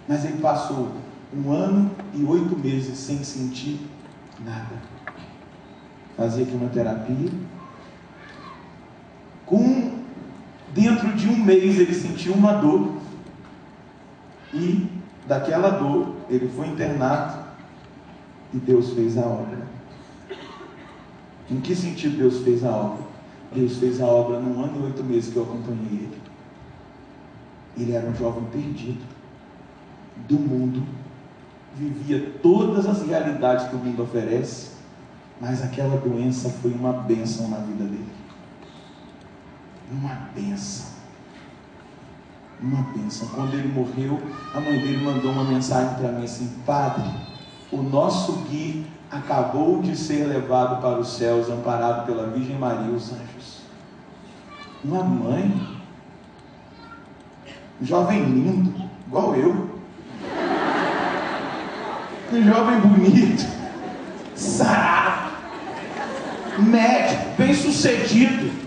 Mas ele passou 1 ano e 8 meses sem sentir nada. Fazia quimioterapia. Dentro de 1 mês ele sentiu uma dor. E daquela dor ele foi internado. E Deus fez a obra. Em que sentido Deus fez a obra? Deus fez a obra num ano e 8 meses que eu acompanhei ele. Ele era um jovem perdido do mundo, vivia todas as realidades que o mundo oferece, mas aquela doença foi uma bênção na vida dele. Uma bênção. Uma bênção. Quando ele morreu, a mãe dele mandou uma mensagem para mim assim: Padre, o nosso Gui acabou de ser levado para os céus, amparado pela Virgem Maria e os anjos. Uma mãe, um jovem lindo, igual eu, um jovem bonito, sarado, médico, bem sucedido.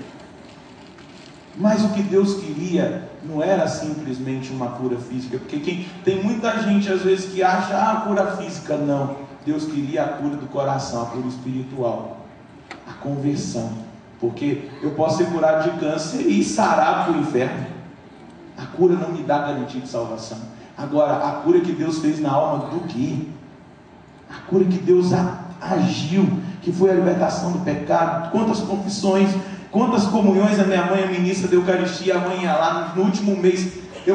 Mas o que Deus queria não era simplesmente uma cura física, porque tem muita gente às vezes que acha a cura física. Não, Deus queria a cura do coração, a cura espiritual, a conversão. Porque eu posso ser curado de câncer e ir sarado para o inferno. A cura não me dá garantia de salvação. Agora, a cura que Deus fez na alma do Gui, a cura que Deus agiu, que foi a libertação do pecado. Quantas confissões, quantas comunhões a minha mãe, a ministra da Eucaristia, a mãe ia lá no último mês.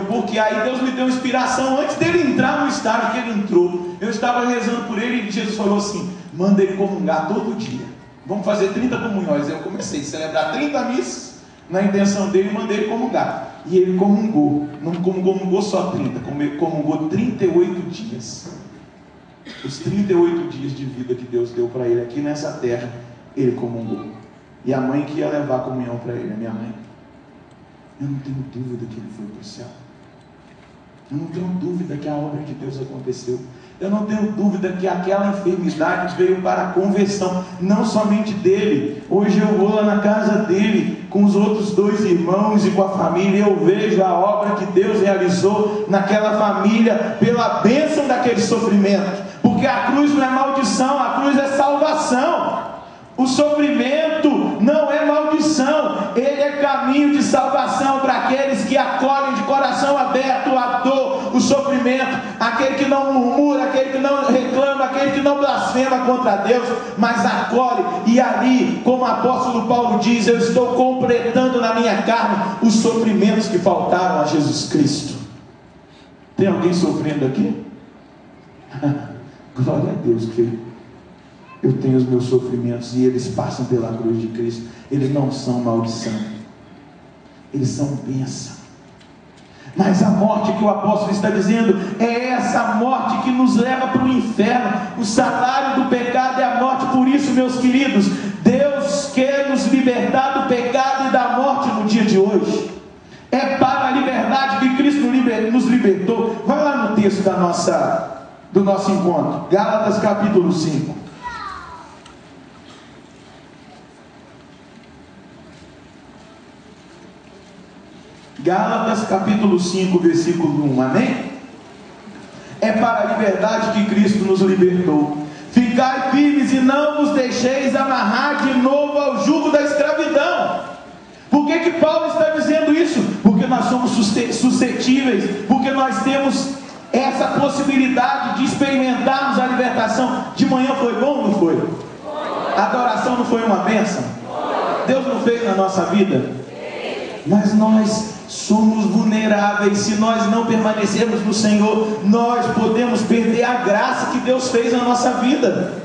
Porque aí Deus me deu inspiração antes dele entrar no estágio que ele entrou. Eu estava rezando por ele e Jesus falou assim: manda ele comungar todo dia. Vamos fazer 30 comunhões. Eu comecei a celebrar 30 missas na intenção dele e mandei ele comungar. E ele comungou. Não comungou só 30, comungou 38 dias. Os 38 dias de vida que Deus deu para ele aqui nessa terra, ele comungou. E a mãe que ia levar a comunhão para ele, a minha mãe, eu não tenho dúvida que ele foi para o céu. Eu não tenho dúvida que a obra de Deus aconteceu. Eu não tenho dúvida que aquela enfermidade veio para a conversão, não somente dele. Hoje eu vou lá na casa dele, com os outros 2 irmãos e com a família, e eu vejo a obra que Deus realizou naquela família, pela bênção daquele sofrimento. Porque a cruz não é maldição, a cruz é salvação. O sofrimento não é maldição, ele é caminho de salvação para aqueles que acolhem de coração aberto a dor, o sofrimento, aquele que não murmura, aquele que não reclama, aquele que não blasfema contra Deus, mas acolhe. E ali, como o apóstolo Paulo diz, eu estou completando na minha carne os sofrimentos que faltaram a Jesus Cristo. Tem alguém sofrendo aqui? Glória a Deus, que eu tenho os meus sofrimentos e eles passam pela cruz de Cristo. Eles não são maldição, eles são bênção. Mas a morte que o apóstolo está dizendo é essa morte que nos leva para o inferno. O salário do pecado é a morte. Por isso, meus queridos, Deus quer nos libertar do pecado e da morte no dia de hoje. É para a liberdade que Cristo nos libertou. Vai lá no texto do nosso encontro, Gálatas capítulo 5. Gálatas capítulo 5, versículo 1, amém? É para a liberdade que Cristo nos libertou. Ficai firmes e não vos deixeis amarrar de novo ao jugo da escravidão. Por que Paulo está dizendo isso? Porque nós somos suscetíveis, porque nós temos essa possibilidade de experimentarmos a libertação. De manhã foi bom ou não foi? A adoração não foi uma bênção? Deus não fez na nossa vida? Mas nós somos vulneráveis. Se nós não permanecermos no Senhor, nós podemos perder a graça que Deus fez na nossa vida.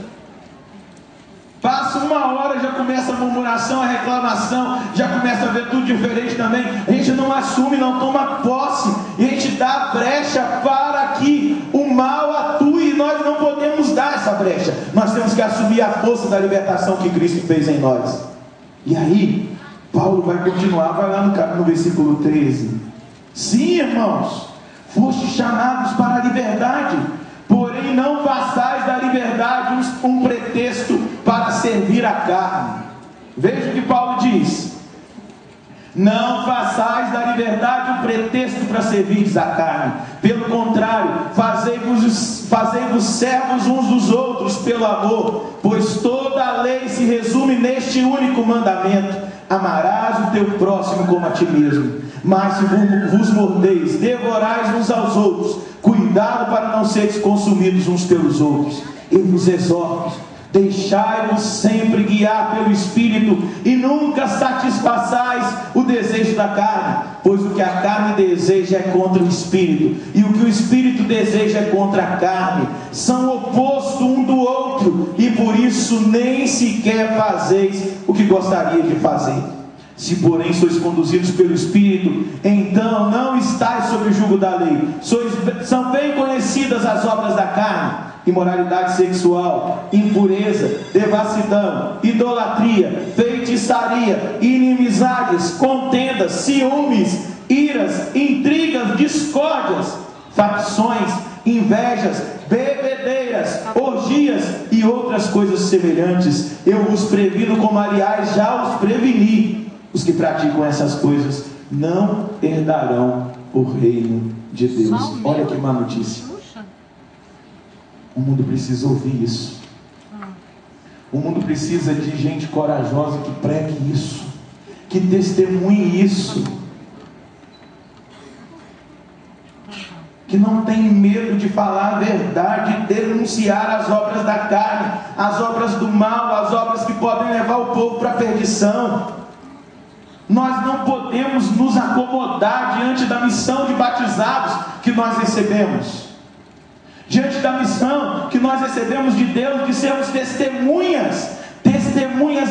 Passa 1 hora, já começa a murmuração, a reclamação, já começa a ver tudo diferente também. A gente não assume, não toma posse, e a gente dá brecha para que o mal atue, e nós não podemos dar essa brecha. Nós temos que assumir a força da libertação que Cristo fez em nós. E aí Paulo vai continuar, vai lá no versículo 13. Sim, irmãos, fostes chamados para a liberdade, porém não façais da liberdade um pretexto para servir a carne. Veja o que Paulo diz: não façais da liberdade um pretexto para servir a carne. Pelo contrário, Tornem-vos servos uns dos outros pelo amor, pois toda a lei se resume neste único mandamento: amarás o teu próximo como a ti mesmo. Mas se vos mordeis, devorais uns aos outros, cuidado para não seres consumidos uns pelos outros. Eu vos exorto: deixai-vos sempre guiar pelo Espírito, e nunca satisfaçais o desejo da carne, pois o que a carne deseja é contra o Espírito, e o que o Espírito deseja é contra a carne. São opostos um do outro, e por isso nem sequer fazeis o que gostaria de fazer. Se porém sois conduzidos pelo Espírito, então não estáis sob o jugo da lei. São bem conhecidas as obras da carne: imoralidade sexual, impureza, devassidão, idolatria, feitiçaria, inimizades, contendas, ciúmes, iras, intrigas, discórdias, facções, invejas, bebedeiras, orgias e outras coisas semelhantes. Eu vos previno, como aliás já os preveni: os que praticam essas coisas não herdarão o reino de Deus. Olha que má notícia. O mundo precisa ouvir isso. O mundo precisa de gente corajosa que pregue isso, que testemunhe isso, que não tem medo de falar a verdade, de denunciar as obras da carne, as obras do mal, as obras que podem levar o povo para a perdição. Nós não podemos nos acomodar diante da missão de batizados que nós recebemos, diante da missão que nós recebemos de Deus, de sermos testemunhas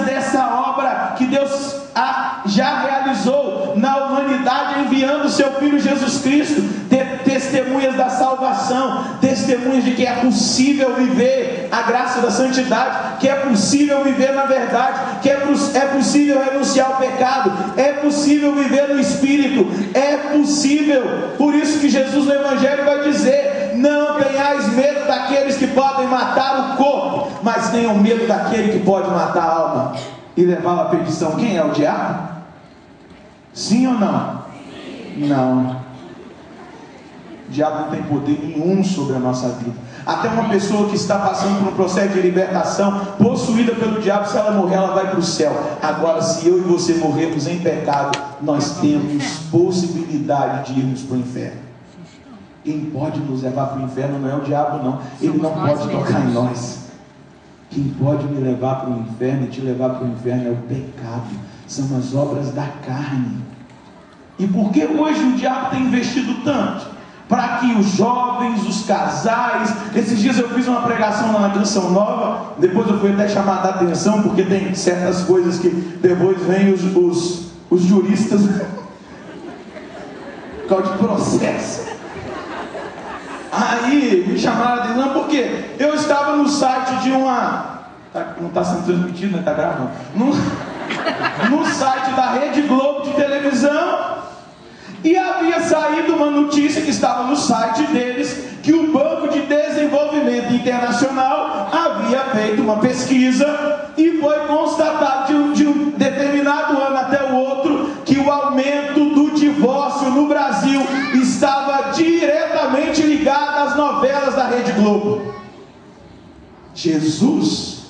dessa obra que Deus já realizou na humanidade, enviando o seu Filho Jesus Cristo, testemunhas da salvação, testemunhas de que é possível viver a graça da santidade, que é possível viver na verdade, que é possível renunciar ao pecado, é possível viver no Espírito, é possível. Por isso que Jesus no Evangelho vai dizer: não tenhais medo daqueles que podem matar o corpo, mas tenham medo daquele que pode matar a alma e levá-la à perdição. Quem é o diabo? Sim ou não? Não. O diabo não tem poder nenhum sobre a nossa vida. Até uma pessoa que está passando por um processo de libertação, possuída pelo diabo, se ela morrer, ela vai para o céu. Agora, se eu e você morrermos em pecado, nós temos possibilidade de irmos para o inferno. Quem pode nos levar para o inferno não é o diabo, não. Ele não pode tocar em nós. Quem pode me levar para o inferno e te levar para o inferno é o pecado, são as obras da carne. E por que hoje o diabo tem investido tanto? Para que os jovens, os casais... Esses dias eu fiz uma pregação lá na Canção Nova, depois eu fui até chamar a atenção, porque tem certas coisas que depois vêm os juristas por causa de processo. Aí me chamaram a atenção porque eu estava no site de uma... não está sendo transmitido, né? Está gravando. No site da Rede Globo de televisão, e havia saído uma notícia que estava no site deles, que o Banco de Desenvolvimento Internacional havia feito uma pesquisa e foi constatado de um determinado ano até o outro que o aumento do divórcio no Brasil estava diretamente ligado às novelas da Rede Globo. Jesus!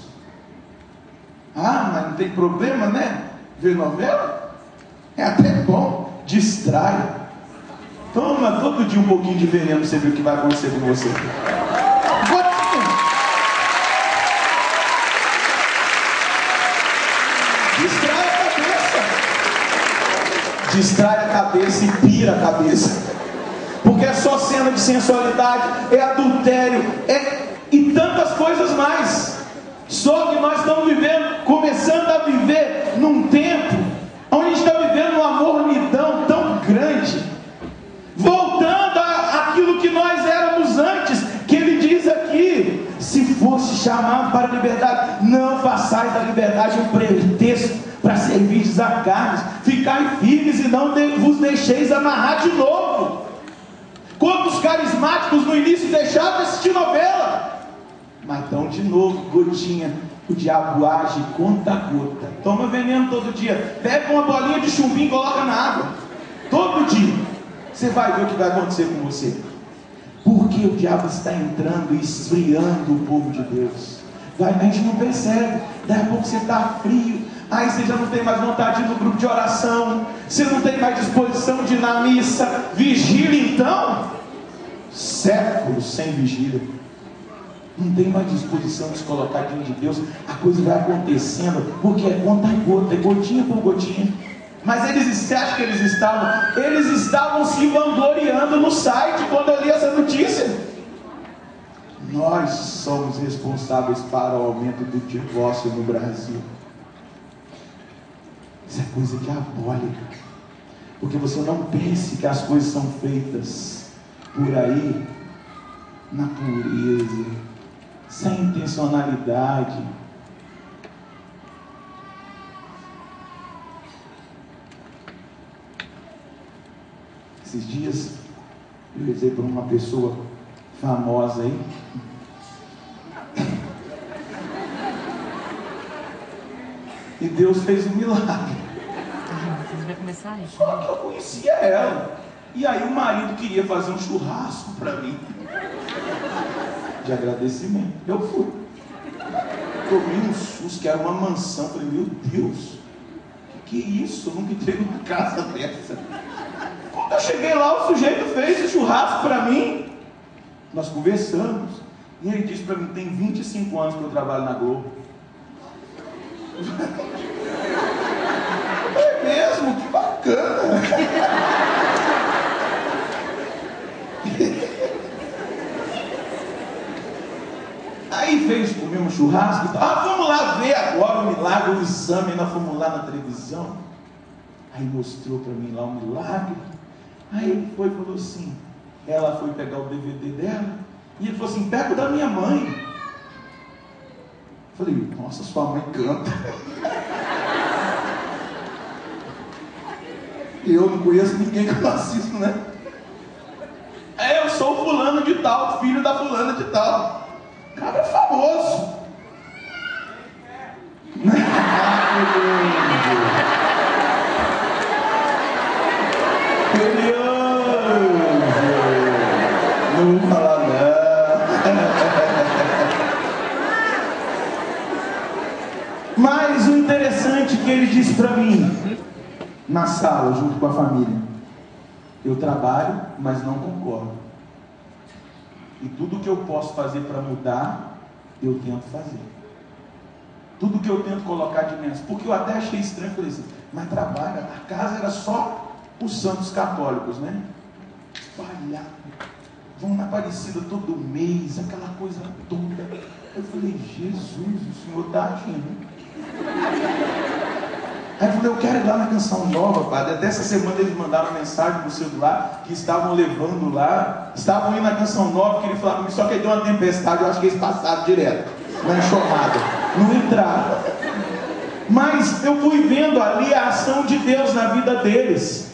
Mas não tem problema, né? Ver novela? É até bom. Distrai. Toma todo dia um pouquinho de veneno, você vê o que vai acontecer com você. Distrai a cabeça. Distrai a cabeça e pira a cabeça. Porque é só cena de sensualidade, é adultério, e tantas coisas mais. Só que nós estamos começando a viver num tempo onde a gente está vivendo uma mornidão tão grande, voltando àquilo que nós éramos antes, que ele diz aqui: se fosse chamado para a liberdade, não façais da liberdade um pretexto para servir a carne, ficai firmes e não vos deixeis amarrar de novo. Quantos carismáticos no início deixaram de assistir novela, mas então de novo, gotinha. O diabo age conta gota. Toma veneno todo dia. Pega uma bolinha de chumbinho e coloca na água. Todo dia. Você vai ver o que vai acontecer com você. Por quê? porque o diabo está entrando e esfriando o povo de Deus. A gente não percebe. Daqui a pouco você está frio, aí você já não tem mais vontade de ir no grupo de oração, você não tem mais disposição de ir na missa. Vigília então, séculos sem vigília, não tem mais disposição de se colocar diante de Deus. A coisa vai acontecendo, porque é conta a gota, é gotinha por gotinha. Mas você acha que eles estavam se vangloriando no site quando eu li essa notícia. Nós somos responsáveis para o aumento do divórcio no Brasil. Isso é coisa diabólica. Porque você não pense que as coisas são feitas por aí, na pureza, sem intencionalidade. Esses dias eu rezei por uma pessoa famosa aí. E Deus fez um milagre. Você vai começar aí? Só que eu conhecia ela. E aí o marido queria fazer um churrasco para mim, de agradecimento. Eu fui. Tomei um susto, que era uma mansão. Falei, meu Deus, que é isso? Eu nunca entrei numa casa dessa. Quando eu cheguei lá, o sujeito fez o churrasco para mim. Nós conversamos. E ele disse para mim, tem 25 anos que eu trabalho na Globo. É mesmo? Que bacana. Aí fez comer um churrasco. Vamos lá ver agora o milagre, o exame. Nós fomos lá na televisão. Aí mostrou para mim lá o milagre. Aí ele foi e falou assim, ela foi pegar o DVD dela, e ele falou assim, pega o da minha mãe. Eu falei, nossa, sua mãe canta. Eu não conheço ninguém que faça isso, né? Eu sou o fulano de tal, filho da fulana de tal. Cara famoso. Não vou falar não. Mas o interessante é que ele disse para mim, na sala, junto com a família, eu trabalho, mas não concordo. E tudo que eu posso fazer para mudar, eu tento fazer. Tudo que eu tento colocar de menos. Porque eu até achei estranho, falei assim, mas trabalha, a casa era só os santos católicos, né? Espalhado. Vão na Aparecida todo mês, aquela coisa toda. Eu falei, Jesus, o Senhor está agindo. Aí eu falei, eu quero ir lá na Canção Nova, padre. Até essa semana eles mandaram mensagem no celular, que estavam levando lá, estavam indo na Canção Nova, que ele falava comigo, só que deu uma tempestade, eu acho que eles passaram direto, na enxurrada, não entraram. Mas eu fui vendo ali a ação de Deus na vida deles,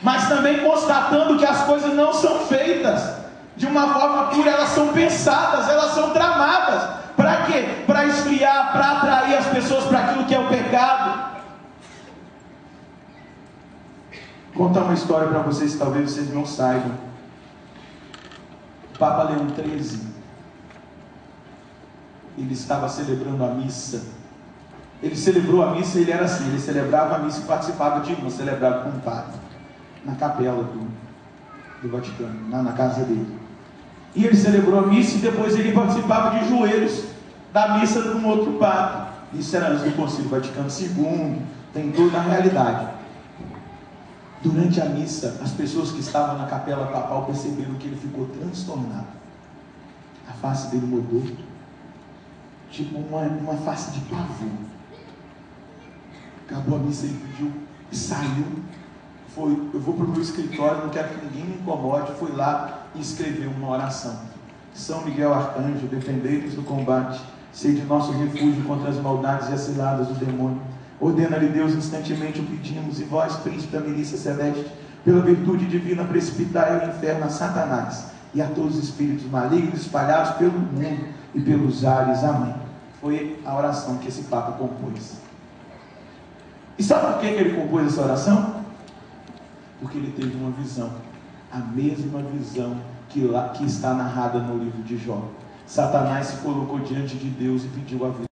mas também constatando que as coisas não são feitas de uma forma pura, elas são pensadas, elas são tramadas. Para quê? Para esfriar, para atrair as pessoas para aquilo que é o pecado. Vou contar uma história para vocês, talvez vocês não saibam. O Papa Leão XIII, ele estava celebrando a missa. Ele celebrou a missa, ele era assim, ele celebrava a missa e participava de uma, celebrada com o padre, na capela do Vaticano, na casa dele. E ele celebrou a missa e depois ele participava de joelhos da missa de um outro padre. Isso era antes do Concílio Vaticano II, tem toda a realidade. Durante a missa, as pessoas que estavam na capela papal perceberam que ele ficou transtornado. A face dele mudou, tipo uma face de pavor. Acabou a missa, ele pediu, saiu. Eu vou para o meu escritório, não quero que ninguém me incomode. Foi lá e escreveu uma oração. São Miguel Arcanjo, defendei-nos do combate, sede nosso refúgio contra as maldades e as ciladas do demônio. Ordena-lhe Deus, instantemente o pedimos, e vós, príncipe da milícia celeste, pela virtude divina, precipitai ao inferno a Satanás e a todos os espíritos malignos espalhados pelo mundo e pelos ares. Amém. Foi a oração que esse Papa compôs. E sabe por que ele compôs essa oração? Porque ele teve uma visão, a mesma visão que que está narrada no livro de Jó. Satanás se colocou diante de Deus e pediu a vida